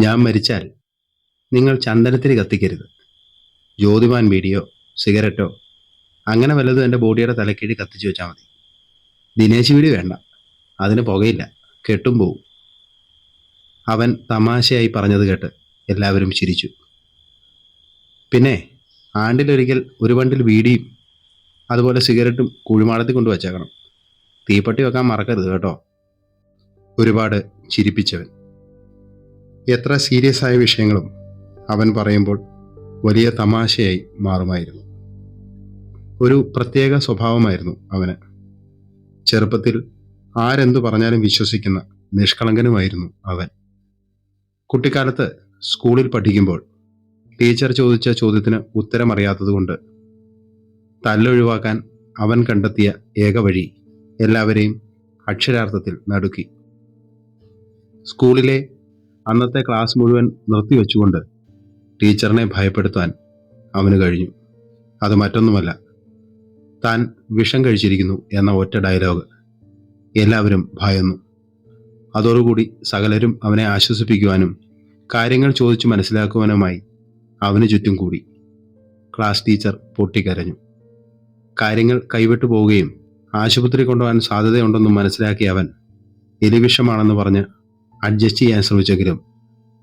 ഞാൻ മരിച്ചാൽ നിങ്ങൾ ചന്ദനത്തിരി കത്തിക്കരുത്. ജ്യോതിമാൻ ബീഡിയോ സിഗരറ്റോ അങ്ങനെ വല്ലതും എൻ്റെ ബോഡിയുടെ തലക്കീഴ് കത്തിച്ചു വെച്ചാൽ മതി. ദിനേശ് വീടി വേണ്ട, അതിന് പുകയില്ല, കെട്ടും പോവും. അവൻ തമാശയായി പറഞ്ഞത് കേട്ട് എല്ലാവരും ചിരിച്ചു. പിന്നെ ആണ്ടിലൊരിക്കൽ ഒരു ബണ്ടിൽ ബീഡിയും അതുപോലെ സിഗരറ്റും കുഴിമാടത്തിൽ കൊണ്ടുവച്ചേക്കണം. തീപ്പെട്ടി വെക്കാൻ മറക്കരുത് കേട്ടോ. ഒരുപാട് ചിരിപ്പിച്ചവൻ. എത്ര സീരിയസ് ആയ വിഷയങ്ങളും അവൻ പറയുമ്പോൾ വലിയ തമാശയായി മാറുമായിരുന്നു. ഒരു പ്രത്യേക സ്വഭാവമായിരുന്നു അവന്. ചെറുപ്പത്തിൽ ആരെന്തു പറഞ്ഞാലും വിശ്വസിക്കുന്ന നിഷ്കളങ്കനുമായിരുന്നു അവൻ. കുട്ടിക്കാലത്ത് സ്കൂളിൽ പഠിക്കുമ്പോൾ ടീച്ചർ ചോദിച്ച ചോദ്യത്തിന് ഉത്തരമറിയാത്തതുകൊണ്ട് തല്ലൊഴിവാക്കാൻ അവൻ കണ്ടെത്തിയ ഏക വഴി എല്ലാവരെയും അക്ഷരാർത്ഥത്തിൽ നടുക്കി. സ്കൂളിലെ അന്നത്തെ ക്ലാസ് മുഴുവൻ നിർത്തിവെച്ചുകൊണ്ട് ടീച്ചറിനെ ഭയപ്പെടുത്താൻ അവന് കഴിഞ്ഞു. അത് മറ്റൊന്നുമല്ല, താൻ വിഷം കഴിച്ചിരിക്കുന്നു എന്ന ഒറ്റ ഡയലോഗ്. എല്ലാവരും ഭയന്നു. അതോടുകൂടി സകലരും അവനെ ആശ്വസിപ്പിക്കുവാനും കാര്യങ്ങൾ ചോദിച്ചു മനസ്സിലാക്കുവാനുമായി അവന് ചുറ്റും കൂടി. ക്ലാസ് ടീച്ചർ പൊട്ടിക്കരഞ്ഞു. കാര്യങ്ങൾ കൈവിട്ടു പോവുകയും ആശുപത്രി കൊണ്ടുപോകാൻ സാധ്യതയുണ്ടെന്നും മനസ്സിലാക്കിയ അവൻ എലിവിഷമാണെന്ന് പറഞ്ഞ് അഡ്ജസ്റ്റ് ചെയ്യാൻ ശ്രമിച്ചെങ്കിലും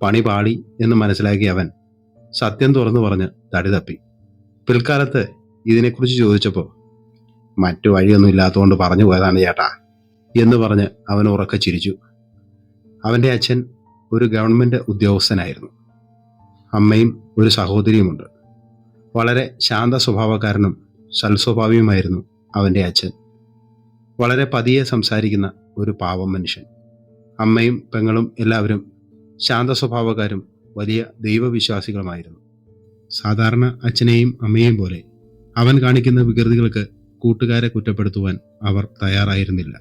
പണി പാളി എന്ന് മനസ്സിലാക്കിയ അവൻ സത്യം തുറന്നു പറഞ്ഞ് തടി തപ്പി. പിൽക്കാലത്ത് ഇതിനെക്കുറിച്ച് ചോദിച്ചപ്പോൾ മറ്റു വഴിയൊന്നും ഇല്ലാത്തതുകൊണ്ട് പറഞ്ഞു പോയതാണ് ചേട്ടാ എന്ന് പറഞ്ഞ് അവൻ ഉറക്കെ ചിരിച്ചു. അവൻ്റെ അച്ഛൻ ഒരു ഗവൺമെൻറ് ഉദ്യോഗസ്ഥനായിരുന്നു. അമ്മയും ഒരു സഹോദരിയുമുണ്ട്. വളരെ ശാന്ത സ്വഭാവക്കാരനും സൽസ്വഭാവിയുമായിരുന്നു അവൻ്റെ അച്ഛൻ. വളരെ പതിയെ സംസാരിക്കുന്ന ഒരു പാവം മനുഷ്യൻ. അമ്മയും പെങ്ങളും എല്ലാവരും ശാന്ത സ്വഭാവക്കാരും വലിയ ദൈവവിശ്വാസികളുമായിരുന്നു. സാധാരണ അച്ഛനെയും അമ്മയെയും പോലെ അവൻ കാണിക്കുന്ന വികൃതികൾക്ക് കൂട്ടുകാരെ കുറ്റപ്പെടുത്തുവാൻ അവർ തയ്യാറായിരുന്നില്ല.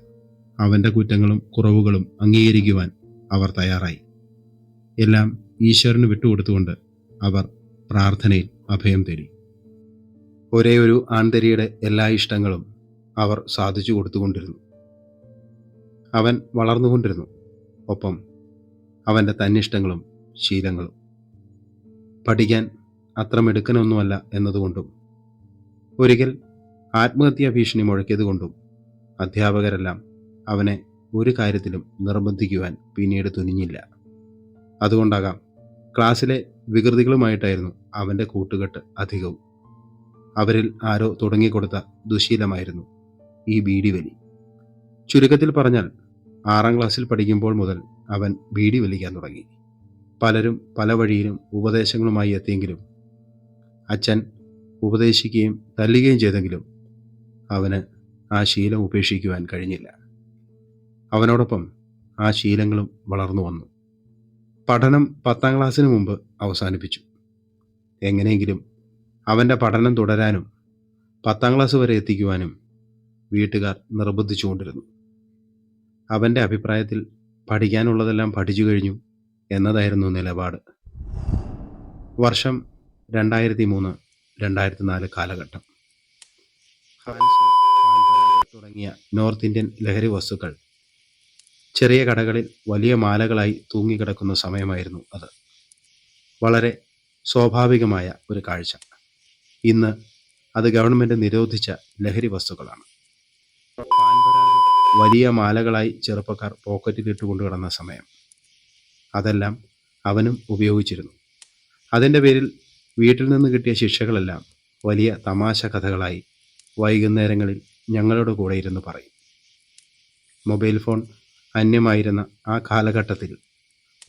അവൻ്റെ കുറ്റങ്ങളും കുറവുകളും അംഗീകരിക്കുവാൻ അവർ തയ്യാറായി. എല്ലാം ഈശ്വരന് വിട്ടുകൊടുത്തുകൊണ്ട് അവർ പ്രാർത്ഥനയിൽ അഭയം തേടി. ഒരേ ഒരു ആൺതരിയുടെ എല്ലാ ഇഷ്ടങ്ങളും അവർ സാധിച്ചു കൊടുത്തുകൊണ്ടിരുന്നു. അവൻ വളർന്നുകൊണ്ടിരുന്നു. ഒപ്പം അവൻ്റെ തന്നിഷ്ടങ്ങളും ശീലങ്ങളും. പഠിക്കാൻ അത്ര മിടുക്കനൊന്നുമല്ല എന്നതുകൊണ്ടും ഒരിക്കൽ ആത്മഹത്യാ ഭീഷണി മുഴക്കിയതുകൊണ്ടും അധ്യാപകരെല്ലാം അവനെ ഒരു കാര്യത്തിലും നിർബന്ധിക്കുവാൻ പിന്നീട് തുനിഞ്ഞില്ല. അതുകൊണ്ടാകാം ക്ലാസ്സിലെ വികൃതികളുമായിട്ടായിരുന്നു അവൻ്റെ കൂട്ടുകെട്ട് അധികവും. അവരിൽ ആരോ തുടങ്ങിക്കൊടുത്ത ദുശീലമായിരുന്നു ഈ ബീഡി വലി. ചുരുക്കത്തിൽ പറഞ്ഞാൽ 6ാം ക്ലാസ്സിൽ പഠിക്കുമ്പോൾ മുതൽ അവൻ ബീഡി വലിക്കാൻ തുടങ്ങി. പലരും പല വഴിയിലും ഉപദേശങ്ങളുമായി എത്തിയെങ്കിലും അച്ഛൻ ഉപദേശിക്കുകയും തല്ലുകയും ചെയ്തെങ്കിലും അവന് ആ ശീലം ഉപേക്ഷിക്കുവാൻ കഴിഞ്ഞില്ല. അവനോടൊപ്പം ആ ശീലങ്ങളും വളർന്നു വന്നു. പഠനം 10ാം ക്ലാസ്സിന് മുമ്പ് അവസാനിപ്പിച്ചു. എങ്ങനെയെങ്കിലും അവൻ്റെ പഠനം തുടരാനും 10ാം ക്ലാസ് വരെ എത്തിക്കുവാനും വീട്ടുകാർ നിർബന്ധിച്ചുകൊണ്ടിരുന്നു. അവൻ്റെ അഭിപ്രായത്തിൽ പഠിക്കാനുള്ളതെല്ലാം പഠിച്ചു കഴിഞ്ഞു എന്നതായിരുന്നു നിലപാട്. വർഷം 2003-2004 കാലഘട്ടം. ഹാൻസ്, പാൻപരാഗ് തുടങ്ങിയ നോർത്ത് ഇന്ത്യൻ ലഹരി വസ്തുക്കൾ ചെറിയ കടകളിൽ വലിയ മാലകളായി തൂങ്ങിക്കിടക്കുന്ന സമയമായിരുന്നു അത്. വളരെ സ്വാഭാവികമായ ഒരു കാഴ്ച. ഇന്ന് അത് ഗവൺമെൻറ് നിരോധിച്ച ലഹരി വസ്തുക്കളാണ്. പാൻപരാഗ് വലിയ മാലകളായി ചെറുപ്പക്കാർ പോക്കറ്റിൽ ഇട്ടുകൊണ്ട് കിടന്ന സമയം. അതെല്ലാം അവനും ഉപയോഗിച്ചിരുന്നു. അതിൻ്റെ പേരിൽ വീട്ടിൽ നിന്ന് കിട്ടിയ ശിക്ഷകളെല്ലാം വലിയ തമാശ കഥകളായി വൈകുന്നേരങ്ങളിൽ ഞങ്ങളുടെ കൂടെ ഇരുന്ന് പറയും. മൊബൈൽ ഫോൺ അന്യമായിരുന്ന ആ കാലഘട്ടത്തിൽ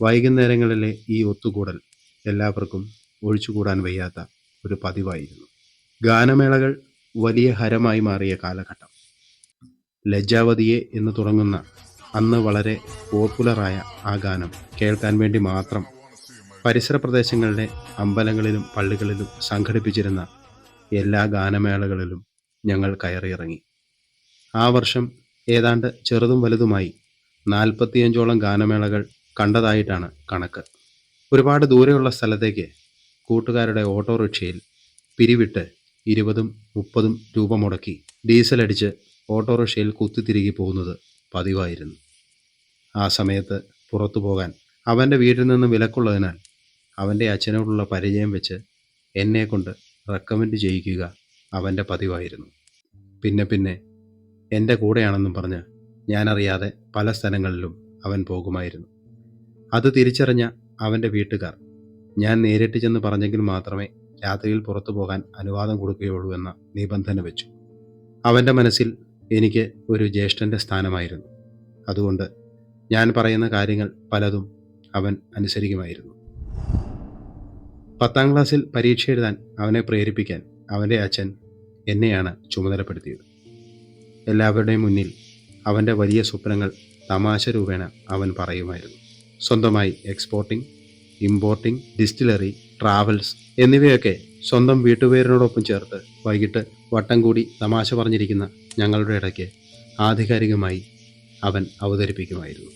വൈകുന്നേരങ്ങളിലെ ഈ ഒത്തുകൂടൽ എല്ലാവർക്കും ഒഴിച്ചുകൂടാൻ വയ്യാത്ത ഒരു പതിവായിരുന്നു. ഗാനമേളകൾ വലിയ ഹരമായി മാറിയ കാലഘട്ടം. ലജ്ജാവതിയെ എന്ന് തുടങ്ങുന്ന അന്ന് വളരെ പോപ്പുലറായ ആ ഗാനം കേൾക്കാൻ വേണ്ടി മാത്രം പരിസര പ്രദേശങ്ങളിലെ അമ്പലങ്ങളിലും പള്ളികളിലും സംഘടിപ്പിച്ചിരുന്ന എല്ലാ ഗാനമേളകളിലും ഞങ്ങൾ കയറിയിറങ്ങി. ആ വർഷം ഏതാണ്ട് ചെറുതും വലുതുമായി 45ഓളം ഗാനമേളകൾ കണ്ടതായിട്ടാണ് കണക്ക്. ഒരുപാട് ദൂരെയുള്ള സ്ഥലത്തേക്ക് കൂട്ടുകാരുടെ ഓട്ടോറിക്ഷയിൽ പിരിവിട്ട് 20-30 രൂപ മുടക്കി ഡീസലടിച്ച് ഓട്ടോറിക്ഷയിൽ കുത്തിത്തിരികെ പോകുന്നത് പതിവായിരുന്നു. ആ സമയത്ത് പുറത്തു പോകാൻ അവൻ്റെ വീട്ടിൽ നിന്ന് വിലക്കുള്ളതിനാൽ അവൻ്റെ അച്ഛനോടുള്ള പരിചയം വെച്ച് എന്നെക്കൊണ്ട് റെക്കമെൻഡ് ചെയ്യിക്കുക അവൻ്റെ പതിവായിരുന്നു. പിന്നെ പിന്നെ എൻ്റെ കൂടെയാണെന്നും പറഞ്ഞ് ഞാനറിയാതെ പല സ്ഥലങ്ങളിലും അവൻ പോകുമായിരുന്നു. അത് തിരിച്ചറിഞ്ഞ അവൻ്റെ വീട്ടുകാർ ഞാൻ നേരിട്ട് ചെന്ന് പറഞ്ഞെങ്കിൽ മാത്രമേ രാത്രിയിൽ പുറത്തു പോകാൻ അനുവാദം കൊടുക്കുകയുള്ളൂ എന്ന നിബന്ധന വെച്ചു. അവൻ്റെ മനസ്സിൽ എനിക്ക് ഒരു ജ്യേഷ്ഠൻ്റെ സ്ഥാനമായിരുന്നു. അതുകൊണ്ട് ഞാൻ പറയുന്ന കാര്യങ്ങൾ പലതും അവൻ അനുസരിക്കുമായിരുന്നു. 10ാം ക്ലാസ്സിൽ പരീക്ഷ എഴുതാൻ അവനെ പ്രേരിപ്പിക്കാൻ അവൻ്റെ അച്ഛൻ എന്നെയാണ് ചുമതലപ്പെടുത്തിയത്. എല്ലാവരുടെയും മുന്നിൽ അവൻ്റെ വലിയ സ്വപ്നങ്ങൾ തമാശ രൂപേണ അവൻ പറയുമായിരുന്നു. സ്വന്തമായി എക്സ്പോർട്ടിംഗ്, ഇമ്പോർട്ടിംഗ്, ഡിസ്റ്റിലറി, ട്രാവൽസ് എന്നിവയൊക്കെ സ്വന്തം വീട്ടുപേരിനോടൊപ്പം ചേർത്ത് വൈകിട്ട് വട്ടം കൂടി തമാശ പറഞ്ഞിരിക്കുന്ന ഞങ്ങളുടെ ഇടയ്ക്ക് ആധികാരികമായി അവൻ അവതരിപ്പിക്കുമായിരുന്നു.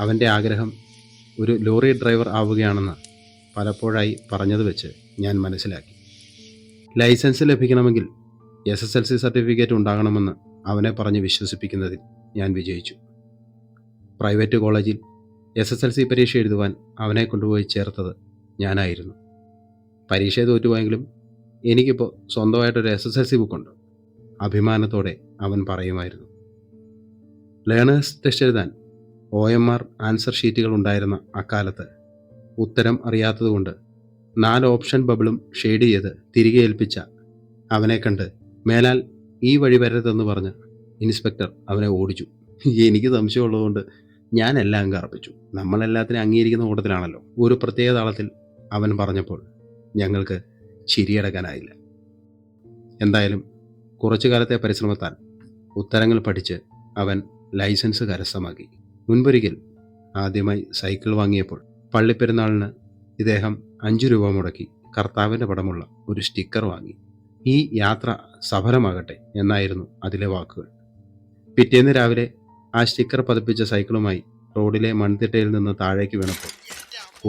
അവൻ്റെ ആഗ്രഹം ഒരു ലോറി ഡ്രൈവർ ആവുകയാണെന്ന് പലപ്പോഴായി പറഞ്ഞത് വെച്ച് ഞാൻ മനസ്സിലാക്കി. ലൈസൻസ് ലഭിക്കണമെങ്കിൽ SSLC സർട്ടിഫിക്കറ്റ് ഉണ്ടാകണമെന്ന് അവനെ പറഞ്ഞ് വിശ്വസിപ്പിക്കുന്നതിൽ ഞാൻ വിജയിച്ചു. പ്രൈവറ്റ് കോളേജിൽ SSLC പരീക്ഷ എഴുതുവാൻ അവനെ കൊണ്ടുപോയി ചേർത്തത് ഞാനായിരുന്നു. പരീക്ഷ തോറ്റുപോയെങ്കിലും എനിക്കിപ്പോൾ സ്വന്തമായിട്ടൊരു SSLC ബുക്കുണ്ട്, അഭിമാനത്തോടെ അവൻ പറയുമായിരുന്നു. ലേണേഴ്സ് ടെസ്റ്റ് എഴുതാൻ OMR ആൻസർ ഷീറ്റുകൾ ഉണ്ടായിരുന്ന അക്കാലത്ത് ഉത്തരം അറിയാത്തതുകൊണ്ട് 4 ഓപ്ഷൻ ബബിളും ഷെയ്ഡ് ചെയ്ത് തിരികെ ഏൽപ്പിച്ച അവനെ കണ്ട് മേലാൽ ഈ വഴി വരരുതെന്ന് പറഞ്ഞ് ഇൻസ്പെക്ടർ അവനെ ഓടിച്ചു. എനിക്ക് സംശയമുള്ളതുകൊണ്ട് ഞാൻ എല്ലാം അങ്ങ് അർപ്പിച്ചു. നമ്മളെല്ലാത്തിനും അംഗീകരിക്കുന്ന കൂട്ടത്തിലാണല്ലോ. ഒരു പ്രത്യേക താളത്തിൽ അവൻ പറഞ്ഞപ്പോൾ ഞങ്ങൾക്ക് ചിരിയടക്കാനായില്ല. എന്തായാലും കുറച്ചു കാലത്തെ പരിശ്രമത്താൽ ഉത്തരങ്ങൾ പഠിച്ച് അവൻ ലൈസൻസ് കരസ്ഥമാക്കി. മുൻപൊരിക്കൽ ആദ്യമായി സൈക്കിൾ വാങ്ങിയപ്പോൾ പള്ളിപ്പെരുന്നാളിന് ഇദ്ദേഹം 5 രൂപ മുടക്കി കർത്താവിൻ്റെ പടമുള്ള ഒരു സ്റ്റിക്കർ വാങ്ങി. ഈ യാത്ര സഫലമാകട്ടെ എന്നായിരുന്നു അതിലെ വാക്കുകൾ. പിറ്റേന്ന് രാവിലെ ആ സ്റ്റിക്കർ പതിപ്പിച്ച സൈക്കിളുമായി റോഡിലെ മൺതിട്ടയിൽ നിന്ന് താഴേക്ക് വീണപ്പോൾ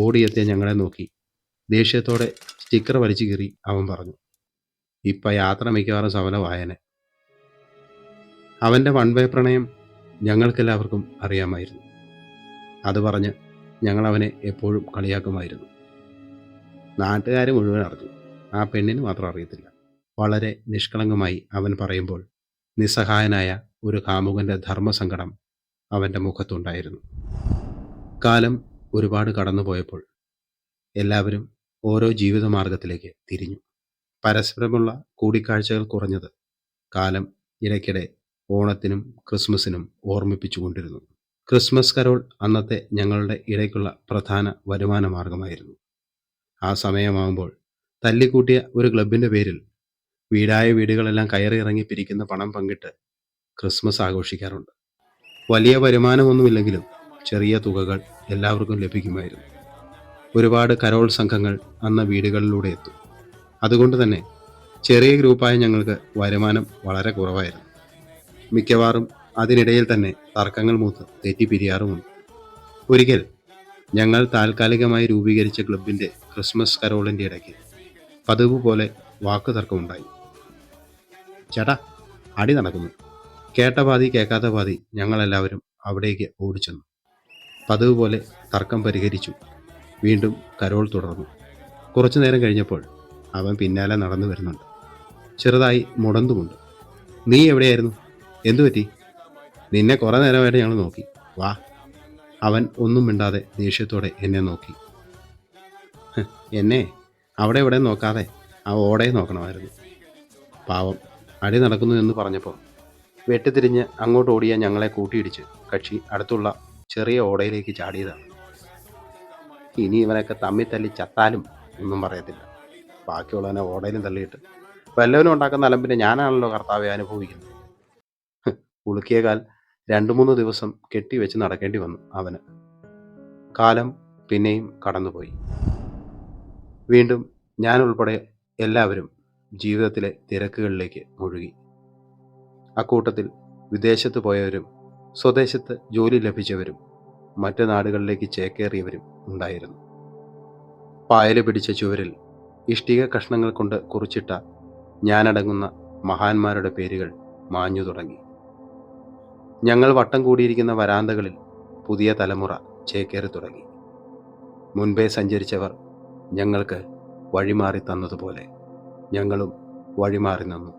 ഓടിയെത്തിയ ഞങ്ങളെ നോക്കി ദേഷ്യത്തോടെ സ്റ്റിക്കർ വലിച്ചു കീറി അവൻ പറഞ്ഞു, ഇപ്പം യാത്ര മിക്കവാറും സഫലമായേനെ. അവൻ്റെ വൺ വേ പ്രണയം ഞങ്ങൾക്കെല്ലാവർക്കും അറിയാമായിരുന്നു. അത് പറഞ്ഞ് ഞങ്ങളവനെ എപ്പോഴും കളിയാക്കുമായിരുന്നു. നാട്ടുകാർ മുഴുവൻ അറിഞ്ഞു, ആ പെണ്ണിന് മാത്രം അറിയത്തില്ല. വളരെ നിഷ്കളങ്കമായി അവൻ പറയുമ്പോൾ നിസ്സഹായനായ ഒരു കാമുകൻ്റെ ധർമ്മസങ്കടം അവൻ്റെ മുഖത്തുണ്ടായിരുന്നു. കാലം ഒരുപാട് കടന്നുപോയപ്പോൾ എല്ലാവരും ഓരോ ജീവിതമാർഗത്തിലേക്ക് തിരിഞ്ഞു. പരസ്പരമുള്ള കൂടിക്കാഴ്ചകൾ കുറഞ്ഞത് കാലം ഇടയ്ക്കിടെ ഓണത്തിനും ക്രിസ്മസിനും ഓർമ്മിപ്പിച്ചുകൊണ്ടിരുന്നു. ക്രിസ്മസ് കരോൾ അന്നത്തെ ഞങ്ങളുടെ ഇടയ്ക്കുള്ള പ്രധാന വരുമാന മാർഗമായിരുന്നു. ആ സമയമാകുമ്പോൾ തല്ലിക്കൂട്ടിയ ഒരു ക്ലബിൻ്റെ പേരിൽ വീടായ വീടുകളെല്ലാം കയറി ഇറങ്ങി പിരിക്കുന്ന പണം പങ്കിട്ട് ക്രിസ്മസ് ആഘോഷിക്കാറുണ്ട്. വലിയ വരുമാനമൊന്നുമില്ലെങ്കിലും ചെറിയ തുകകൾ എല്ലാവർക്കും ലഭിക്കുമായിരുന്നു. ഒരുപാട് കരോൾ സംഘങ്ങൾ അന്ന് വീടുകളിലൂടെ എത്തും. അതുകൊണ്ട് തന്നെ ചെറിയ ഗ്രൂപ്പായ ഞങ്ങൾക്ക് വരുമാനം വളരെ കുറവായിരുന്നു. മിക്കവാറും അതിനിടയിൽ തന്നെ തർക്കങ്ങൾ മൂത്ത് തെറ്റിപ്പിരിയാറുമുണ്ട്. ഒരിക്കൽ ഞങ്ങൾ താൽക്കാലികമായി രൂപീകരിച്ച ക്ലബിൻ്റെ ക്രിസ്മസ് കരോളിൻ്റെ ഇടയ്ക്ക് പതിവ് പോലെ വാക്കു തർക്കമുണ്ടായി. ചേട്ടാ, അടി നടക്കുന്നു. കേട്ട പാതി കേൾക്കാത്ത പാതി ഞങ്ങളെല്ലാവരും അവിടേക്ക് ഓടിച്ചെന്നു. പതിവ് പോലെ തർക്കം പരിഹരിച്ചു. വീണ്ടും കരോൾ തുടർന്നു. കുറച്ചു നേരം കഴിഞ്ഞപ്പോൾ അവൻ പിന്നാലെ നടന്നു വരുന്നുണ്ട്. ചെറുതായി മുടന്തുമുണ്ട്. നീ എവിടെയായിരുന്നു? എന്തുപറ്റി? നിന്നെ കുറേ നേരമായിട്ട് ഞങ്ങൾ നോക്കി. വാ. അവൻ ഒന്നും മിണ്ടാതെ ദേഷ്യത്തോടെ എന്നെ നോക്കി. എന്നെ അവിടെ ഇവിടെ നോക്കാതെ ആ ഓടയെ നോക്കണമായിരുന്നു. പാവം, അടി നടക്കുന്നു എന്ന് പറഞ്ഞപ്പോൾ വെട്ടിത്തിരിഞ്ഞ് അങ്ങോട്ട് ഓടിയ ഞങ്ങളെ കൂട്ടിയിടിച്ച് കക്ഷി അടുത്തുള്ള ചെറിയ ഓടയിലേക്ക് ചാടിയതാണ്. ഇനി ഇവനൊക്കെ തമ്മി തല്ലി ചത്താലും ഒന്നും പറയത്തില്ല. ബാക്കിയുള്ളവനെ ഓടയിലും തള്ളിയിട്ട് വല്ലവനും ഉണ്ടാക്കുന്ന അലമ്പിനെ ഞാനാണല്ലോ കർത്താവെ അനുഭവിക്കുന്നത്. ഉളുക്കിയ കാൽ 2-3 ദിവസം കെട്ടിവെച്ച് നടക്കേണ്ടി വന്നു അവന്. കാലം പിന്നെയും കടന്നുപോയി. വീണ്ടും ഞാൻ ഉൾപ്പെടെ എല്ലാവരും ജീവിതത്തിലെ തിരക്കുകളിലേക്ക് മുഴുകി. അക്കൂട്ടത്തിൽ വിദേശത്ത് പോയവരും സ്വദേശത്ത് ജോലി ലഭിച്ചവരും മറ്റ് നാടുകളിലേക്ക് ചേക്കേറിയവരും ഉണ്ടായിരുന്നു. പായല് പിടിച്ച ചുവരിൽ ഇഷ്ടിക കഷ്ണങ്ങൾ കൊണ്ട് കുറിച്ചിട്ട ഞാനടങ്ങുന്ന മഹാന്മാരുടെ പേരുകൾ മാഞ്ഞു തുടങ്ങി. ഞങ്ങൾ വട്ടം കൂടിയിരിക്കുന്ന വരാന്തകളിൽ പുതിയ തലമുറ ചേക്കേറി തുടങ്ങി. മുൻപേ സഞ്ചരിച്ചവർ ഞങ്ങൾക്ക് വഴിമാറി തന്നതുപോലെ ഞങ്ങളും വഴിമാറി നിന്നു.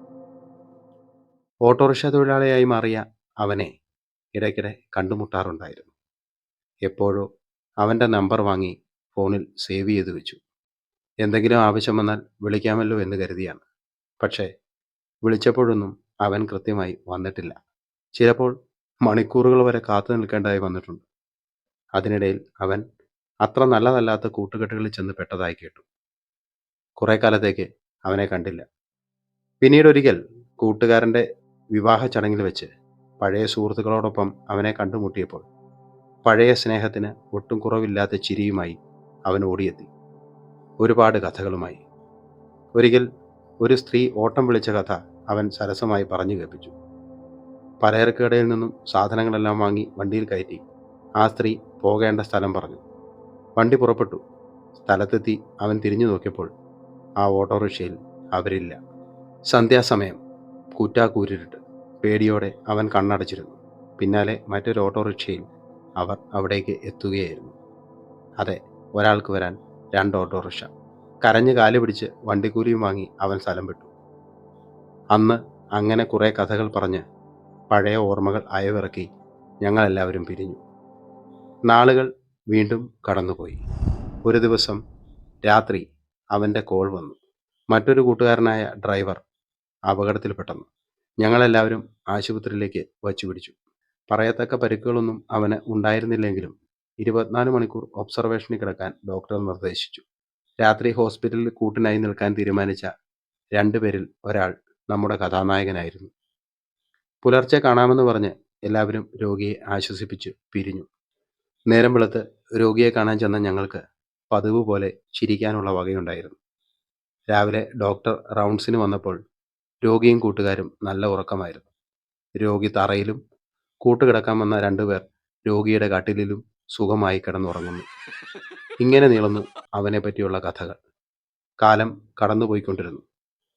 ഓട്ടോറിക്ഷ തൊഴിലാളിയായി മാറിയ അവനെ ഇടയ്ക്കിടെ കണ്ടുമുട്ടാറുണ്ടായിരുന്നു. എപ്പോഴോ അവൻ്റെ നമ്പർ വാങ്ങി ഫോണിൽ സേവ് ചെയ്ത് വെച്ചു. എന്തെങ്കിലും ആവശ്യം വന്നാൽ വിളിക്കാമല്ലോ എന്ന് കരുതിയാണ്. പക്ഷേ വിളിച്ചപ്പോഴൊന്നും അവൻ കൃത്യമായി വന്നിട്ടില്ല. ചിലപ്പോൾ മണിക്കൂറുകൾ വരെ കാത്തു നിൽക്കേണ്ടതായി വന്നിട്ടുണ്ട്. അതിനിടയിൽ അവൻ അത്ര നല്ലതല്ലാത്ത കൂട്ടുകെട്ടുകളിൽ ചെന്ന് പെട്ടതായി കേട്ടു. കുറേ കാലത്തേക്ക് അവനെ കണ്ടില്ല. പിന്നീടൊരിക്കൽ കൂട്ടുകാരൻ്റെ വിവാഹ ചടങ്ങിൽ വെച്ച് പഴയ സുഹൃത്തുക്കളോടൊപ്പം അവനെ കണ്ടുമുട്ടിയപ്പോൾ പഴയ സ്നേഹത്തിന് ഒട്ടും കുറവില്ലാത്ത ചിരിയുമായി അവൻ ഓടിയെത്തി, ഒരുപാട് കഥകളുമായി. ഒരിക്കൽ ഒരു സ്ത്രീ ഓട്ടം വിളിച്ച കഥ അവൻ സരസമായി പറഞ്ഞു കേൾപ്പിച്ചു. പലചരക്കുകടയിൽ നിന്നും സാധനങ്ങളെല്ലാം വാങ്ങി വണ്ടിയിൽ കയറ്റി ആ സ്ത്രീ പോകേണ്ട സ്ഥലം പറഞ്ഞു. വണ്ടി പുറപ്പെട്ടു. സ്ഥലത്തെത്തി അവൻ തിരിഞ്ഞു നോക്കിയപ്പോൾ ആ ഓട്ടോറിക്ഷയിൽ അവരില്ല. സന്ധ്യാസമയം, കൂറ്റാക്കൂരിട്ട് പേടിയോടെ അവൻ കണ്ണടച്ചിരുന്നു. പിന്നാലെ മറ്റൊരു ഓട്ടോറിക്ഷയിൽ അവർ അവിടേക്ക് എത്തുകയായിരുന്നു. അതെ, ഒരാൾക്ക് വരാൻ 2 ഓട്ടോറിക്ഷ. കരഞ്ഞ് കാല് പിടിച്ച് വണ്ടിക്കൂലിയും വാങ്ങി അവൻ സ്ഥലം വിട്ടു. അന്ന് അങ്ങനെ കുറേ കഥകൾ പറഞ്ഞ് പഴയ ഓർമ്മകൾ അയവിറക്കി ഞങ്ങളെല്ലാവരും പിരിഞ്ഞു. നാളുകൾ വീണ്ടും കടന്നുപോയി. ഒരു ദിവസം രാത്രി അവൻ്റെ കോൾ വന്നു. മറ്റൊരു കൂട്ടുകാരനായ ഡ്രൈവർ അപകടത്തിൽപ്പെട്ടെന്ന്. ഞങ്ങളെല്ലാവരും ആശുപത്രിയിലേക്ക് വച്ചുപിടിച്ചു. പറയത്തക്ക പരിക്കുകളൊന്നും അവന് ഉണ്ടായിരുന്നില്ലെങ്കിലും 24 മണിക്കൂർ ഒബ്സർവേഷനിൽ കിടക്കാൻ ഡോക്ടർ നിർദ്ദേശിച്ചു. രാത്രി ഹോസ്പിറ്റലിൽ കൂട്ടിനായി നിൽക്കാൻ തീരുമാനിച്ച 2 പേരിൽ ഒരാൾ നമ്മുടെ കഥാനായകനായിരുന്നു. പുലർച്ചെ കാണാമെന്ന് പറഞ്ഞ് എല്ലാവരും രോഗിയെ ആശ്വസിപ്പിച്ച് പിരിഞ്ഞു. നേരം വെളുത്ത് രോഗിയെ കാണാൻ ചെന്ന ഞങ്ങൾക്ക് പതിവ് പോലെ ചിരിക്കാനുള്ള വകയുണ്ടായിരുന്നു. രാവിലെ ഡോക്ടർ റൗണ്ട്സിന് വന്നപ്പോൾ രോഗിയും കൂട്ടുകാരും നല്ല ഉറക്കമായിരുന്നു. രോഗി തറയിലും കൂട്ടുകിടക്കാൻ വന്ന 2 പേർ രോഗിയുടെ കട്ടിലിലും സുഖമായി കിടന്നുറങ്ങുന്നു. ഇങ്ങനെ നീളുന്നു അവനെ പറ്റിയുള്ള കഥകൾ. കാലം കടന്നുപോയിക്കൊണ്ടിരുന്നു.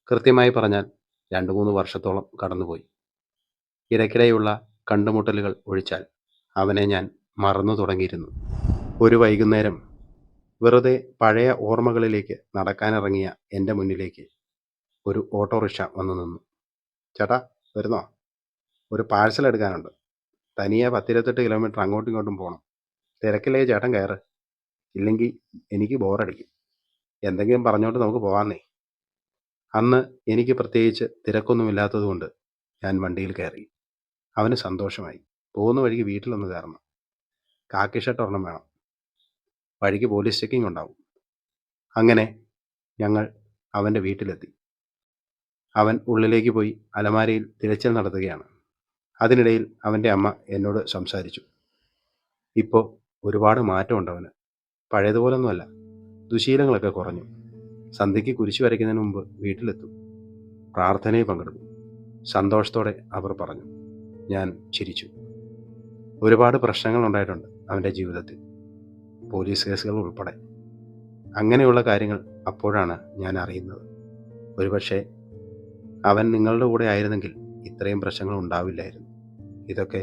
കൃത്യമായി പറഞ്ഞാൽ 2-3 വർഷത്തോളം കടന്നുപോയി. ഇടയ്ക്കിടെയുള്ള കണ്ടുമുട്ടലുകൾ ഒഴിച്ചാൽ അവനെ ഞാൻ മറന്നു തുടങ്ങിയിരുന്നു. ഒരു വൈകുന്നേരം വെറുതെ പഴയ ഓർമ്മകളിലേക്ക് നടക്കാനിറങ്ങിയ എൻ്റെ മുന്നിലേക്ക് ഒരു ഓട്ടോറിക്ഷ വന്നു നിന്നു. ചേട്ടാ വരുന്നോ? ഒരു പാഴ്സൽ എടുക്കാനുണ്ട്. തനിയെ 10-28 കിലോമീറ്റർ അങ്ങോട്ടും ഇങ്ങോട്ടും പോകണം. തിരക്കില്ലേ ചേട്ടൻ കയറ്, ഇല്ലെങ്കിൽ എനിക്ക് ബോറടിക്കും. എന്തെങ്കിലും പറഞ്ഞുകൊണ്ട് നമുക്ക് പോകാമെന്നേ. അന്ന് എനിക്ക് പ്രത്യേകിച്ച് തിരക്കൊന്നുമില്ലാത്തതുകൊണ്ട് ഞാൻ വണ്ടിയിൽ കയറി. അവന് സന്തോഷമായി. പോകുന്ന വഴിക്ക് വീട്ടിലൊന്ന് കയറണം. കാക്കി ഷർട്ട് ഒരെണ്ണം വേണം. വഴിക്ക് പോലീസ് ചെക്കിംഗ് ഉണ്ടാവും. അങ്ങനെ ഞങ്ങൾ അവൻ്റെ വീട്ടിലെത്തി. അവൻ ഉള്ളിലേക്ക് പോയി അലമാരയിൽ തിരച്ചിൽ നടത്തുകയാണ്. അതിനിടയിൽ അവൻ്റെ അമ്മ എന്നോട് സംസാരിച്ചു. ഇപ്പോൾ ഒരുപാട് മാറ്റമുണ്ട് അവന്. പഴയതുപോലൊന്നുമല്ല. ദുശീലങ്ങളൊക്കെ കുറഞ്ഞു. സന്ധ്യയ്ക്ക് കുരിശ് വരയ്ക്കുന്നതിന് മുമ്പ് വീട്ടിലെത്തും. പ്രാർത്ഥനയിൽ പങ്കെടുക്കും. സന്തോഷത്തോടെ അവർ പറഞ്ഞു. ഞാൻ ചിരിച്ചു. ഒരുപാട് പ്രശ്നങ്ങൾ ഉണ്ടായിട്ടുണ്ട് അവൻ്റെ ജീവിതത്തിൽ, പോലീസ് കേസുകൾ ഉൾപ്പെടെ. അങ്ങനെയുള്ള കാര്യങ്ങൾ അപ്പോഴാണ് ഞാൻ അറിയുന്നത്. ഒരുപക്ഷെ അവൻ നിങ്ങളുടെ കൂടെ ആയിരുന്നെങ്കിൽ ഇത്രയും പ്രശ്നങ്ങൾ ഉണ്ടാവില്ലായിരുന്നു. ഇതൊക്കെ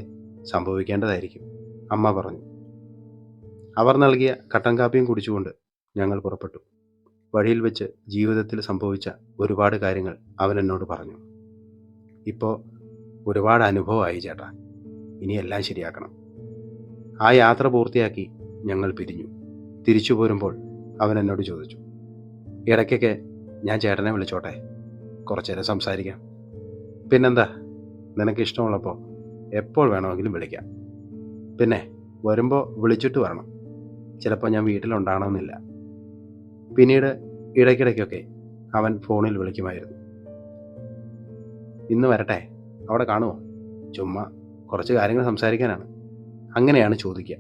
സംഭവിക്കേണ്ടതായിരിക്കും, അമ്മ പറഞ്ഞു. അവർ നൽകിയ കട്ടൻ കാപ്പിയും കുടിച്ചുകൊണ്ട് ഞങ്ങൾ പുറപ്പെട്ടു. വഴിയിൽ വെച്ച് ജീവിതത്തിൽ സംഭവിച്ച ഒരുപാട് കാര്യങ്ങൾ അവൻ എന്നോട് പറഞ്ഞു. ഇപ്പോൾ ഒരുപാട് അനുഭവമായി ചേട്ടാ, ഇനി എല്ലാം ശരിയാക്കണം. ആ യാത്ര പൂർത്തിയാക്കി ഞങ്ങൾ പിരിഞ്ഞു. തിരിച്ചു പോരുമ്പോൾ അവൻ എന്നോട് ചോദിച്ചു, ഇടയ്ക്കൊക്കെ ഞാൻ ചേട്ടനെ വിളിച്ചോട്ടെ, കുറച്ചു നേരം സംസാരിക്കാം? പിന്നെന്താ, നിനക്ക് ഇഷ്ടമുള്ളപ്പോൾ എപ്പോൾ വേണമെങ്കിലും വിളിക്കാം. പിന്നെ വരുമ്പോൾ വിളിച്ചിട്ട് വരണം. ചിലപ്പോൾ ഞാൻ വീട്ടിലുണ്ടാകണമെന്നില്ല. പിന്നീട് ഇടയ്ക്കിടയ്ക്കൊക്കെ അവൻ ഫോണിൽ വിളിക്കുമായിരുന്നു. ഇന്ന് വരട്ടെ, അവിടെ കാണുമോ? ചുമ്മാ കുറച്ച് കാര്യങ്ങൾ സംസാരിക്കാനാണ്. അങ്ങനെയാണ് ചോദിക്കുക.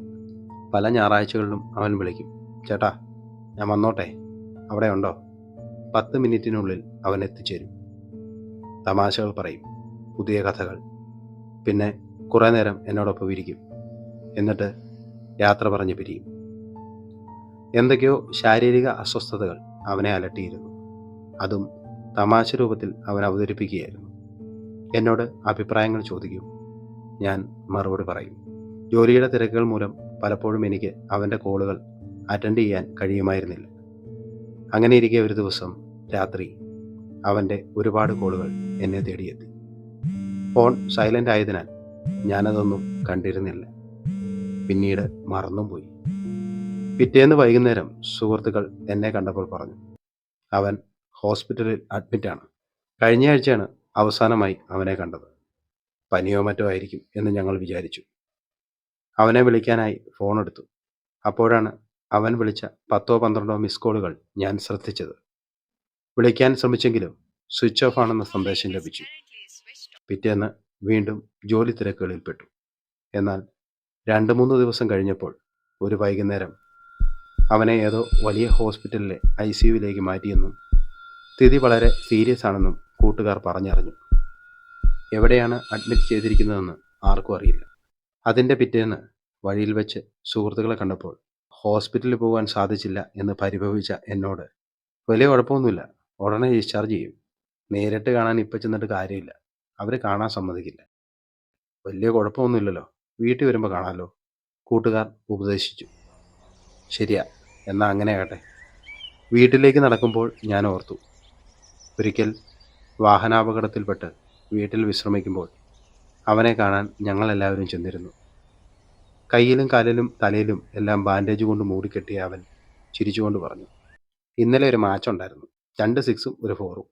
പല ഞായറാഴ്ചകളിലും അവൻ വിളിക്കും. ചേട്ടാ ഞാൻ വന്നോട്ടെ, അവിടെ ഉണ്ടോ? 10 മിനിറ്റിനുള്ളിൽ അവൻ എത്തിച്ചേരും. തമാശകൾ പറയും, പുതിയ കഥകൾ. പിന്നെ കുറേ നേരം എന്നോടൊപ്പം ഇരിക്കും. എന്നിട്ട് യാത്ര പറഞ്ഞ് പിരിയും. എന്തൊക്കെയോ ശാരീരിക അസ്വസ്ഥതകൾ അവനെ അലട്ടിയിരുന്നു. അതും തമാശ രൂപത്തിൽ അവൻ അവതരിപ്പിക്കുകയായിരുന്നു. എന്നോട് അഭിപ്രായങ്ങൾ ചോദിക്കും. ഞാൻ മറുപടി പറയും. ജോലിയുടെ തിരക്കുകൾ മൂലം പലപ്പോഴും എനിക്ക് അവൻ്റെ കോളുകൾ അറ്റൻഡ് ചെയ്യാൻ കഴിയുമായിരുന്നില്ല. അങ്ങനെ ഇരിക്കെ ഒരു ദിവസം രാത്രി അവൻ്റെ ഒരുപാട് കോളുകൾ എന്നെ തേടിയെത്തി. ഫോൺ സൈലൻ്റ് ആയതിനാൽ ഞാനതൊന്നും കണ്ടിരുന്നില്ല. പിന്നീട് മറന്നും പോയി. പിറ്റേന്ന് വൈകുന്നേരം സുഹൃത്തുക്കൾ എന്നെ കണ്ടപ്പോൾ പറഞ്ഞു, അവൻ ഹോസ്പിറ്റലിൽ അഡ്മിറ്റാണ്. കഴിഞ്ഞ ആഴ്ചയാണ് അവസാനമായി അവനെ കണ്ടത്. പനിയോ മറ്റോ ആയിരിക്കും എന്ന് ഞങ്ങൾ വിചാരിച്ചു. അവനെ വിളിക്കാനായി ഫോൺ എടുത്തു. അപ്പോഴാണ് അവൻ വിളിച്ച 10-12 മിസ് കോളുകൾ ഞാൻ ശ്രദ്ധിച്ചത്. വിളിക്കാൻ ശ്രമിച്ചെങ്കിലും സ്വിച്ച് ഓഫ് ആണെന്ന സന്ദേശം ലഭിച്ചു. പിറ്റേന്ന് വീണ്ടും ജോലി തിരക്കുകളിൽപ്പെട്ടു. എന്നാൽ 2-3 ദിവസം കഴിഞ്ഞപ്പോൾ ഒരു വൈകുന്നേരം അവനെ ഏതോ വലിയ ഹോസ്പിറ്റലിലെ ICUവിലേക്ക് മാറ്റിയെന്നും സ്ഥിതി വളരെ സീരിയസ് ആണെന്നും കൂട്ടുകാർ പറഞ്ഞറിഞ്ഞു. എവിടെയാണ് അഡ്മിറ്റ് ചെയ്തിരിക്കുന്നതെന്ന് ആർക്കും അറിയില്ല. അതിൻ്റെ പിറ്റേന്ന് വഴിയിൽ വെച്ച് സുഹൃത്തുക്കളെ കണ്ടപ്പോൾ ഹോസ്പിറ്റലിൽ പോകാൻ സാധിച്ചില്ല എന്ന് പരിഭവിച്ച എന്നോട്, വലിയ കുഴപ്പമൊന്നുമില്ല, ഉടനെ ഡിസ്ചാർജ് ചെയ്യും, നേരിട്ട് കാണാൻ ഇപ്പം ചെന്നിട്ട് കാര്യമില്ല, അവർ കാണാൻ സമ്മതിക്കില്ല, വലിയ കുഴപ്പമൊന്നുമില്ലല്ലോ, വീട്ടിൽ വരുമ്പോൾ കാണാമല്ലോ, കൂട്ടുകാർ ഉപദേശിച്ചു. ശരിയാ, എന്നാൽ അങ്ങനെ ആകട്ടെ. വീട്ടിലേക്ക് നടക്കുമ്പോൾ ഞാൻ ഓർത്തു, ഒരിക്കൽ വാഹനാപകടത്തിൽപ്പെട്ട് വീട്ടിൽ വിശ്രമിക്കുമ്പോൾ അവനെ കാണാൻ ഞങ്ങളെല്ലാവരും ചെന്നിരുന്നു. കയ്യിലും കാലിലും തലയിലും എല്ലാം ബാൻഡേജ് കൊണ്ട് മൂടിക്കെട്ടിയ അവൻ ചിരിച്ചുകൊണ്ട് പറഞ്ഞു, ഇന്നലെ ഒരു മാച്ച് ഉണ്ടായിരുന്നു, 2 6ഉം ഒരു 4ഉം.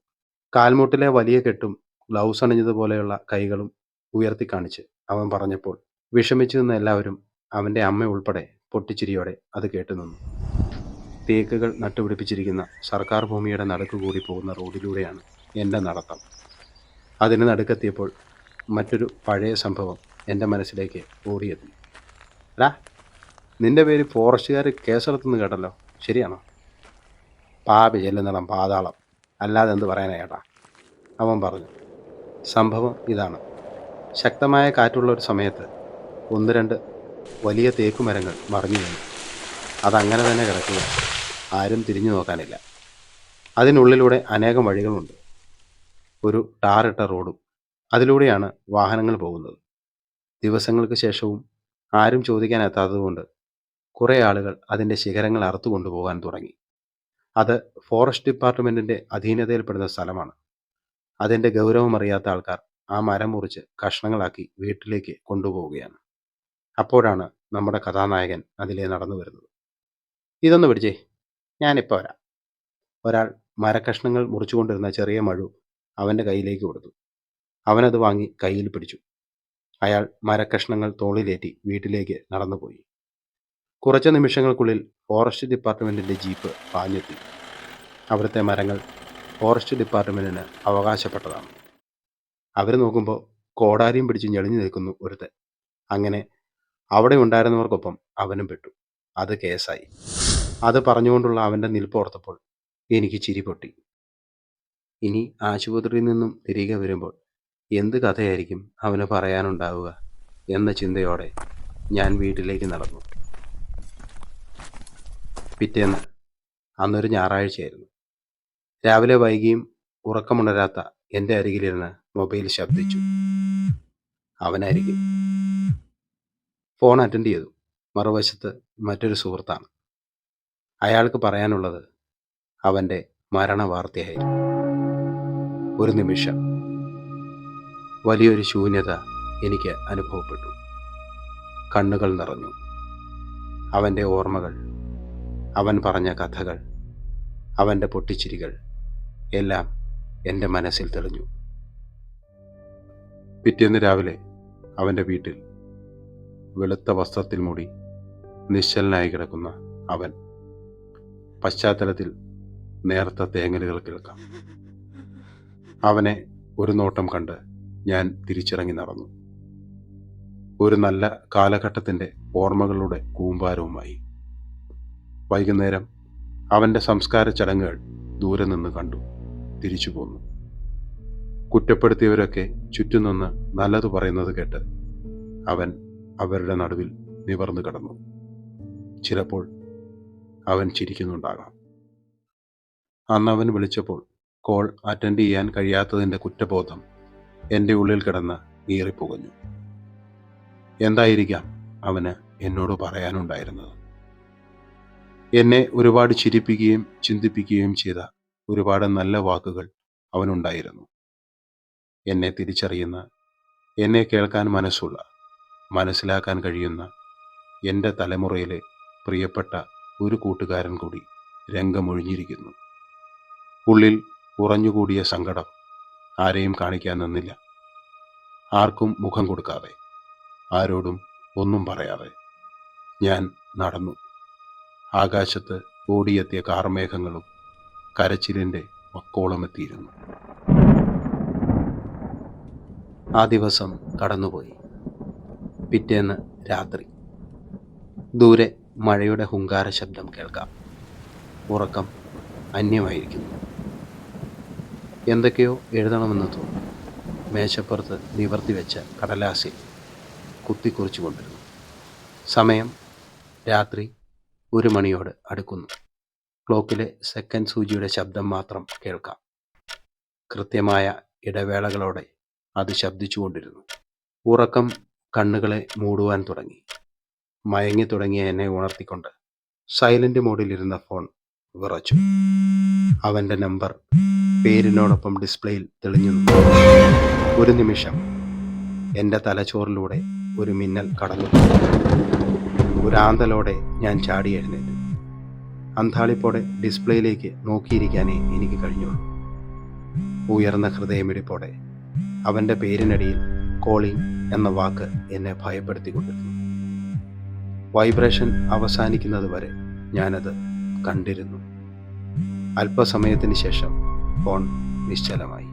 കാൽമുട്ടിലെ വലിയ കെട്ടും ഗ്ലൗസ് അണിഞ്ഞതുപോലെയുള്ള കൈകളും ഉയർത്തി കാണിച്ച് അവൻ പറഞ്ഞപ്പോൾ വിഷമിച്ചു നിന്ന എല്ലാവരും, അവൻ്റെ അമ്മ ഉൾപ്പെടെ പൊട്ടിച്ചിരിയോടെ അത് കേട്ടു നിന്നു. തേക്കുകൾ നട്ടുപിടിപ്പിച്ചിരിക്കുന്ന സർക്കാർ ഭൂമിയുടെ നടുക്കുകൂടി പോകുന്ന റോഡിലൂടെയാണ് എൻ്റെ നടത്തം. അതിന് നടുക്കെത്തിയപ്പോൾ മറ്റൊരു പഴയ സംഭവം എൻ്റെ മനസ്സിലേക്ക് ഓടിയെത്തി. എടാ, നിൻ്റെ പേര് ഫോറസ്റ്റുകാർ കേസെടുത്തെന്ന് കേട്ടല്ലോ, ശരിയാണോ? പാപി ചെല്ലുന്നിടം പാതാളം, അല്ലാതെ എന്ത് പറയാനാ ചേട്ടാ, അവൻ പറഞ്ഞു. സംഭവം ഇതാണ്. ശക്തമായ കാറ്റുള്ള ഒരു സമയത്ത് 1-2 വലിയ തേക്കുമരങ്ങൾ മറിഞ്ഞു വീണു. അതങ്ങനെ തന്നെ കിടക്കുക, ആരും തിരിഞ്ഞു നോക്കാനില്ല. അതിനുള്ളിലൂടെ അനേകം വഴികളുണ്ട്. ഒരു ടാറിട്ട റോഡും. അതിലൂടെയാണ് വാഹനങ്ങൾ പോകുന്നത്. ദിവസങ്ങൾക്ക് ശേഷവും ആരും ചോദിക്കാനെത്താത്തതുകൊണ്ട് കുറേ ആളുകൾ അതിൻ്റെ ശിഖരങ്ങൾ അറുത്തു കൊണ്ടുപോകാൻ തുടങ്ങി. അത് ഫോറസ്റ്റ് ഡിപ്പാർട്ട്മെൻറ്റിൻ്റെ അധീനതയിൽപ്പെടുന്ന സ്ഥലമാണ്. അതിൻ്റെ ഗൗരവമറിയാത്ത ആൾക്കാർ ആ മരം മുറിച്ച് കഷ്ണങ്ങളാക്കി വീട്ടിലേക്ക് കൊണ്ടുപോവുകയാണ്. അപ്പോഴാണ് നമ്മുടെ കഥാനായകൻ അതിലെ നടന്നു വരുന്നത്. ഇതൊന്ന് പിടിച്ചേ, ഞാനിപ്പോൾ വരാം. ഒരാൾ മരക്കഷ്ണങ്ങൾ മുറിച്ചുകൊണ്ടിരുന്ന ചെറിയ മഴു അവൻ്റെ കയ്യിലേക്ക് കൊടുത്തു. അവനത് വാങ്ങി കയ്യിൽ പിടിച്ചു. അയാൾ മരക്കഷ്ണങ്ങൾ തോളിലേറ്റി വീട്ടിലേക്ക് നടന്നുപോയി. കുറച്ച് നിമിഷങ്ങൾക്കുള്ളിൽ ഫോറസ്റ്റ് ഡിപ്പാർട്ട്മെൻറ്റിൻ്റെ ജീപ്പ് പാഞ്ഞെത്തി. അവിടുത്തെ മരങ്ങൾ ഫോറസ്റ്റ് ഡിപ്പാർട്ട്മെൻറ്റിന് അവകാശപ്പെട്ടതാണ്. അവർ നോക്കുമ്പോൾ കോടാരിയും പിടിച്ച് ഞെളിഞ്ഞു നിൽക്കുന്നു ഒരുത്തൻ. അങ്ങനെ അവിടെ ഉണ്ടായിരുന്നവർക്കൊപ്പം അവനും പെട്ടു. അത് കേസായി. അത് പറഞ്ഞുകൊണ്ടുള്ള അവൻ്റെ നിൽപ്പോർത്തപ്പോൾ എനിക്ക് ചിരി പൊട്ടി. ഇനി ആശുപത്രിയിൽ നിന്നും തിരികെ വരുമ്പോൾ എന്ത് കഥയായിരിക്കും അവന് പറയാനുണ്ടാവുക എന്ന ചിന്തയോടെ ഞാൻ വീട്ടിലേക്ക് നടന്നു. പിറ്റേന്ന്, അന്നൊരു ഞായറാഴ്ചയായിരുന്നു. രാവിലെ വൈകിയും ഉറക്കമുണരാത്ത എൻ്റെ അരികിലിരുന്ന് മൊബൈൽ ശബ്ദിച്ചു. അവനായിരിക്കും. ഫോൺ അറ്റൻഡ് ചെയ്തു. മറുവശത്ത് മറ്റൊരു സുഹൃത്താണ്. അയാൾക്ക് പറയാനുള്ളത് അവൻ്റെ മരണവാർത്തയായിരുന്നു. ഒരു നിമിഷം വലിയൊരു ശൂന്യത എനിക്ക് അനുഭവപ്പെട്ടു. കണ്ണുകൾ നിറഞ്ഞു. അവൻ്റെ ഓർമ്മകൾ, അവൻ പറഞ്ഞ കഥകൾ, അവൻ്റെ പൊട്ടിച്ചിരികൾ എല്ലാം എൻ്റെ മനസ്സിൽ തെളിഞ്ഞു. പിറ്റേന്ന് രാവിലെ അവൻ്റെ വീട്ടിൽ വെളുത്ത വസ്ത്രത്തിൽ മൂടി നിശ്ചലനായി കിടക്കുന്ന അവൻ. പശ്ചാത്തലത്തിൽ നേർത്ത തേങ്ങലുകൾ കേൾക്കാം. അവനെ ഒരു നോട്ടം കണ്ട് ഞാൻ തിരിച്ചിറങ്ങി നടന്നു. ഒരു നല്ല കാലഘട്ടത്തിൻ്റെ ഓർമ്മകളുടെ കൂമ്പാരവുമായി. വൈകുന്നേരം അവൻ്റെ സംസ്കാര ചടങ്ങുകൾ ദൂരെ നിന്ന് കണ്ടു തിരിച്ചു പോന്നു. കുറ്റപ്പെടുത്തിയവരൊക്കെ ചുറ്റും നിന്ന് നല്ലത് പറയുന്നത് കേട്ട് അവൻ അവരുടെ നടുവിൽ നിവർന്നു കിടന്നു. ചിലപ്പോൾ അവൻ ചിരിക്കുന്നുണ്ടാകാം. അന്ന് അവൻ വിളിച്ചപ്പോൾ കോൾ അറ്റൻഡ് ചെയ്യാൻ കഴിയാത്തതിൻ്റെ കുറ്റബോധം എൻ്റെ ഉള്ളിൽ കിടന്ന് ഈറിപ്പുകഞ്ഞു. എന്തായിരിക്കാം അവന് എന്നോട് പറയാനുണ്ടായിരുന്നത്. എന്നെ ഒരുപാട് ചിരിപ്പിക്കുകയും ചിന്തിപ്പിക്കുകയും ചെയ്ത ഒരുപാട് നല്ല വാക്കുകൾ അവനുണ്ടായിരുന്നു. എന്നെ തിരിച്ചറിയുന്ന, എന്നെ കേൾക്കാൻ മനസ്സുള്ള, മനസ്സിലാക്കാൻ കഴിയുന്ന എൻ്റെ തലമുറയിലെ പ്രിയപ്പെട്ട ഒരു കൂട്ടുകാരൻ കൂടി രംഗമൊഴിഞ്ഞിരിക്കുന്നു. ഉള്ളിൽ ഉറഞ്ഞുകൂടിയ സങ്കടം ആരെയും കാണിക്കാൻ നിന്നില്ല. ആർക്കും മുഖം കൊടുക്കാതെ, ആരോടും ഒന്നും പറയാതെ ഞാൻ നടന്നു. ആകാശത്ത് ഓടിയെത്തിയ കാർമേഘങ്ങളും കരച്ചിലിൻ്റെ വക്കോളമെത്തിയിരുന്നു. ആ ദിവസം കടന്നുപോയി. പിറ്റേന്ന് രാത്രി ദൂരെ മഴയുടെ ഹുങ്കാര ശബ്ദം കേൾക്കാം. ഉറക്കം അന്യമായിരിക്കുന്നു. എന്തൊക്കെയോ എഴുതണമെന്ന് തോന്നുന്നു. മേശപ്പുറത്ത് നിവർത്തി വെച്ച കടലാസിൽ കുത്തിക്കുറിച്ചു കൊണ്ടിരുന്നു. സമയം രാത്രി 1 മണിയോട് അടുക്കുന്നു. ക്ലോക്കിലെ സെക്കൻഡ് സൂചിയുടെ ശബ്ദം മാത്രം കേൾക്കാം. കൃത്യമായ ഇടവേളകളോടെ അത് ശബ്ദിച്ചുകൊണ്ടിരുന്നു. ഉറക്കം കണ്ണുകളെ മൂടുവാൻ തുടങ്ങി. മയങ്ങി തുടങ്ങിയ എന്നെ ഉണർത്തിക്കൊണ്ട് സൈലന്റ് മോഡിലിരുന്ന ഫോൺ വിറച്ചു. അവൻ്റെ നമ്പർ പേരിനോടൊപ്പം ഡിസ്പ്ലേയിൽ തെളിഞ്ഞു നിന്നു. ഒരു നിമിഷം എൻ്റെ തലച്ചോറിലൂടെ ഒരു മിന്നൽ കടന്നു. ഒരാന്തലോടെ ഞാൻ ചാടി എഴുന്നേറ്റു. അന്താളിപ്പോടെ ഡിസ്പ്ലേയിലേക്ക് നോക്കിയിരിക്കാനേ എനിക്ക് കഴിഞ്ഞുള്ളൂ. ഉയർന്ന ഹൃദയമിടിപ്പോടെ അവൻ്റെ പേരിനടിയിൽ കോളിംഗ് എന്ന വാക്ക് എന്നെ ഭയപ്പെടുത്തിക്കൊണ്ടിരുന്നു. വൈബ്രേഷൻ അവസാനിക്കുന്നത് വരെ ഞാനത് കണ്ടിരുന്നു. അല്പസമയത്തിന് ശേഷം ഫോൺ നിശ്ചലമായി.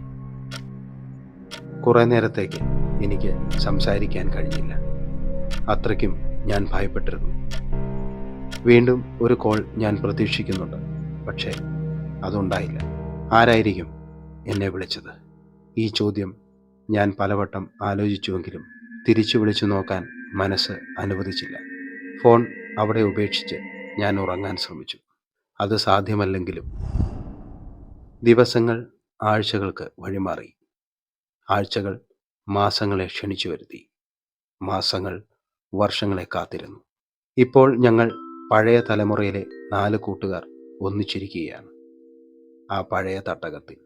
കുറേ നേരത്തേക്ക് എനിക്ക് സംസാരിക്കാൻ കഴിഞ്ഞില്ല. അത്രയ്ക്കും ഞാൻ ഭയപ്പെട്ടിരുന്നു. വീണ്ടും ഒരു കോൾ ഞാൻ പ്രതീക്ഷിക്കുന്നുണ്ട്. പക്ഷേ അതുണ്ടായില്ല. ആരായിരിക്കും എന്നെ വിളിച്ചത്? ഈ ചോദ്യം ഞാൻ പലവട്ടം ആലോചിച്ചുവെങ്കിലും തിരിച്ചു വിളിച്ചു നോക്കാൻ മനസ്സ് അനുവദിച്ചില്ല. ഫോൺ അവിടെ ഉപേക്ഷിച്ച് ഞാൻ ഉറങ്ങാൻ ശ്രമിച്ചു. അത് സാധ്യമല്ലെങ്കിലും ദിവസങ്ങൾ ആഴ്ചകൾക്ക് വഴിമാറി. ആഴ്ചകൾ മാസങ്ങളെ ക്ഷണിച്ചു വരുത്തി. മാസങ്ങൾ വർഷങ്ങളെ കാത്തിരുന്നു. ഇപ്പോൾ ഞങ്ങൾ പഴയ തലമുറയിലെ 4 കൂട്ടുകാർ ഒന്നിച്ചിരിക്കുകയാണ് ആ പഴയ തട്ടകത്തിൽ.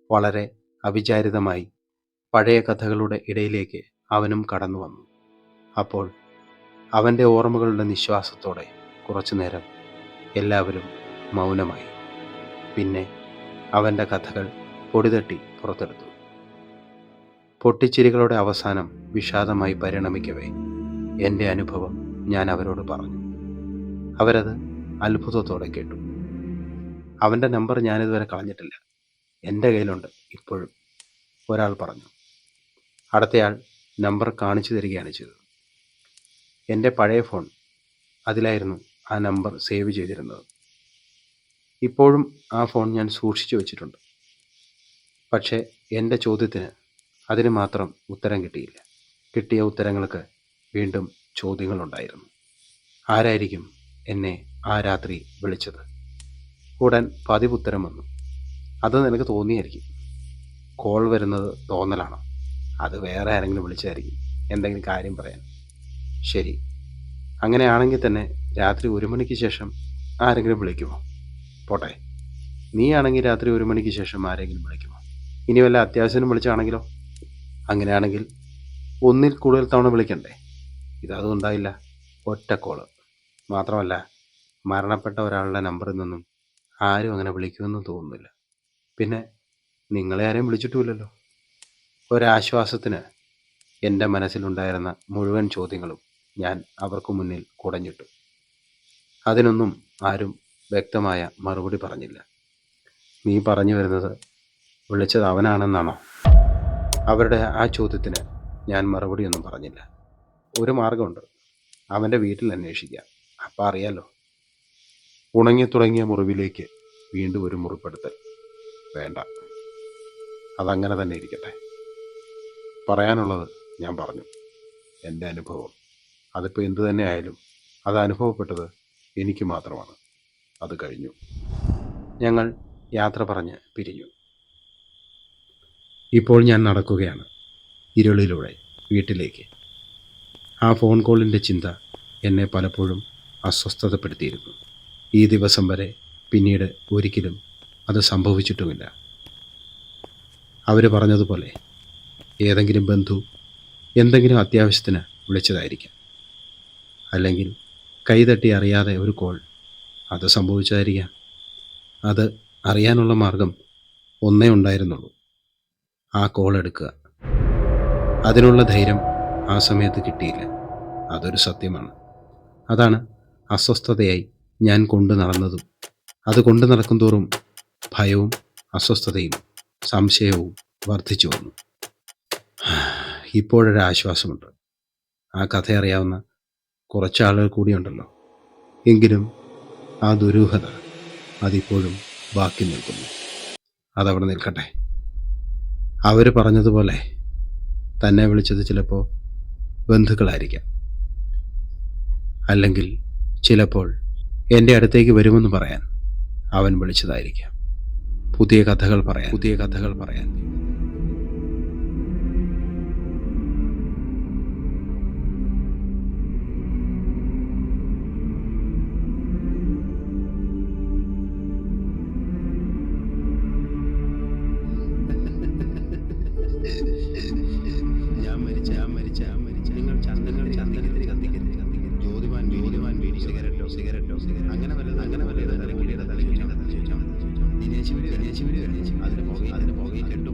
വളരെ അവിചാരിതമായി പഴയ കഥകളുടെ ഇടയിലേക്ക് അവനും കടന്നു വന്നു. അപ്പോൾ അവൻ്റെ ഓർമ്മകളുടെ നിശ്വാസത്തോടെ കുറച്ചു നേരം എല്ലാവരും മൗനമായി. പിന്നെ അവൻ്റെ കഥകൾ പൊടിതട്ടി പുറത്തെടുത്തു. പൊട്ടിച്ചിരികളുടെ അവസാനം വിഷാദമായി പരിണമിക്കവേ എൻ്റെ അനുഭവം ഞാൻ അവരോട് പറഞ്ഞു. അവരത് അത്ഭുതത്തോടെ കേട്ടു. അവൻ്റെ നമ്പർ ഞാനിതുവരെ കളഞ്ഞിട്ടില്ല, എൻ്റെ കയ്യിലുണ്ട് ഇപ്പോഴും, ഒരാൾ പറഞ്ഞു. അടുത്തയാൾ നമ്പർ കാണിച്ചു തരികയാണ് ചെയ്തത്. എൻ്റെ പഴയ ഫോൺ, അതിലായിരുന്നു ആ നമ്പർ സേവ് ചെയ്തിരുന്നത്. ഇപ്പോഴും ആ ഫോൺ ഞാൻ സൂക്ഷിച്ചു വച്ചിട്ടുണ്ട്. പക്ഷേ എൻ്റെ ചോദ്യത്തിന് അതിന് മാത്രം ഉത്തരം കിട്ടിയില്ല. കിട്ടിയ ഉത്തരങ്ങൾക്ക് വീണ്ടും ചോദ്യങ്ങളുണ്ടായിരുന്നു. ആരായിരിക്കും എന്നെ ആ രാത്രി വിളിച്ചത്? ഉടൻ പതിവുത്തരം വന്നു. അത് നിനക്ക് തോന്നിയായിരിക്കും. കോൾ വരുന്നത് തോന്നലാണോ? അത് വേറെ ആരെങ്കിലും വിളിച്ചായിരിക്കും, എന്തെങ്കിലും കാര്യം പറയാൻ. ശരി, അങ്ങനെയാണെങ്കിൽ തന്നെ രാത്രി 1 മണിക്ക് ശേഷം ആരെങ്കിലും വിളിക്കുമോ? പോട്ടെ, നീ ആണെങ്കിൽ രാത്രി 1 മണിക്ക് ശേഷം ആരെങ്കിലും വിളിക്കുമോ? ഇനി വല്ല അത്യാവശ്യം വിളിച്ചാണെങ്കിലോ? അങ്ങനെയാണെങ്കിൽ ഒന്നിൽ കൂടുതൽ തവണ വിളിക്കണ്ടേ? ഇതൊന്നും ഉണ്ടായില്ല. ഒറ്റ കോള് മാത്രമല്ല, മരണപ്പെട്ട ഒരാളുടെ നമ്പറിൽ നിന്നും ആരും അങ്ങനെ വിളിക്കുമെന്നും തോന്നുന്നില്ല. പിന്നെ നിങ്ങളെ ആരെയും വിളിച്ചിട്ടുമില്ലല്ലോ. ഒരാശ്വാസത്തിന് എൻ്റെ മനസ്സിലുണ്ടായിരുന്ന മുഴുവൻ ചോദ്യങ്ങളും ഞാൻ അവർക്ക് മുന്നിൽ കുടഞ്ഞിട്ടു. അതിനൊന്നും ആരും വ്യക്തമായ മറുപടി പറഞ്ഞില്ല. നീ പറഞ്ഞു വരുന്നത് വിളിച്ചത് അവനാണെന്നാണോ? അവരുടെ ആ ചോദ്യത്തിന് ഞാൻ മറുപടിയൊന്നും പറഞ്ഞില്ല. ഒരു മാർഗമുണ്ട്, അവൻ്റെ വീട്ടിൽ അന്വേഷിക്കാം, അപ്പം അറിയാലോ. ഉണങ്ങിത്തുടങ്ങിയ മുറിവിലേക്ക് വീണ്ടും ഒരു മുറിപ്പെടുത്തൽ വേണ്ട. അതങ്ങനെ തന്നെ ഇരിക്കട്ടെ. പറയാനുള്ളത് ഞാൻ പറഞ്ഞു. എൻ്റെ അനുഭവം, അതിപ്പോൾ എന്തു തന്നെ ആയാലും അത് അനുഭവപ്പെട്ടത് എനിക്ക് മാത്രമാണ്. അത് കഴിഞ്ഞു. ഞങ്ങൾ യാത്ര പറഞ്ഞ് പിരിഞ്ഞു. ഇപ്പോൾ ഞാൻ നടക്കുകയാണ് ഇരുളിലൂടെ വീട്ടിലേക്ക്. ആ ഫോൺ കോളിൻ്റെ ചിന്ത എന്നെ പലപ്പോഴും അസ്വസ്ഥതപ്പെടുത്തിയിരുന്നു. ഈ ദിവസം വരെ പിന്നീട് ഒരിക്കലും അത് സംഭവിച്ചിട്ടുമില്ല. അവർ പറഞ്ഞതുപോലെ ഏതെങ്കിലും ബന്ധു എന്തെങ്കിലും അത്യാവശ്യത്തിന് വിളിച്ചതായിരിക്കാം. അല്ലെങ്കിൽ കൈതട്ടി അറിയാതെ ഒരു കോൾ, അത് സംഭവിച്ചതായിരിക്കാം. അത് അറിയാനുള്ള മാർഗം ഒന്നേ ഉണ്ടായിരുന്നുള്ളൂ: ആ കോൾ എടുക്കുക. അതിനുള്ള ധൈര്യം ആ സമയത്ത് കിട്ടിയില്ല. അതൊരു സത്യമാണ്. അതാണ് അസ്വസ്ഥതയായി ഞാൻ കൊണ്ടു നടന്നതും. അത് കൊണ്ടു നടക്കും തോറും ഭയവും അസ്വസ്ഥതയും സംശയവും വർദ്ധിച്ചു വന്നു. ഇപ്പോഴൊരാശ്വാസമുണ്ട്. ആ കഥ അറിയാവുന്ന കുറച്ചാളുകൾ കൂടിയുണ്ടല്ലോ. എങ്കിലും ആ ദുരൂഹത അതിപ്പോഴും ബാക്കി നിൽക്കുന്നു. അതവിടെ നിൽക്കട്ടെ. അവർ പറഞ്ഞതുപോലെ തന്നെ വിളിച്ചത് ചിലപ്പോൾ ബന്ധുക്കളായിരിക്കാം. അല്ലെങ്കിൽ ചിലപ്പോൾ എൻ്റെ അടുത്തേക്ക് വരുമെന്ന് പറയാൻ അവൻ വിളിച്ചതായിരിക്കാം. പുതിയ കഥകൾ പറയാൻ. ഞാൻ മരിച്ച നിങ്ങൾ ചന്ദനത്തിരി കത്തിക്കരുത്. ജ്യോതിമാൻ വീടി സിഗരറ്റോ അങ്ങനെ വല്ലതും തലമുടിയുടെ തലയിൽ ദിനേശ് വീട് അതിന് പുകയിൽ കെട്ടു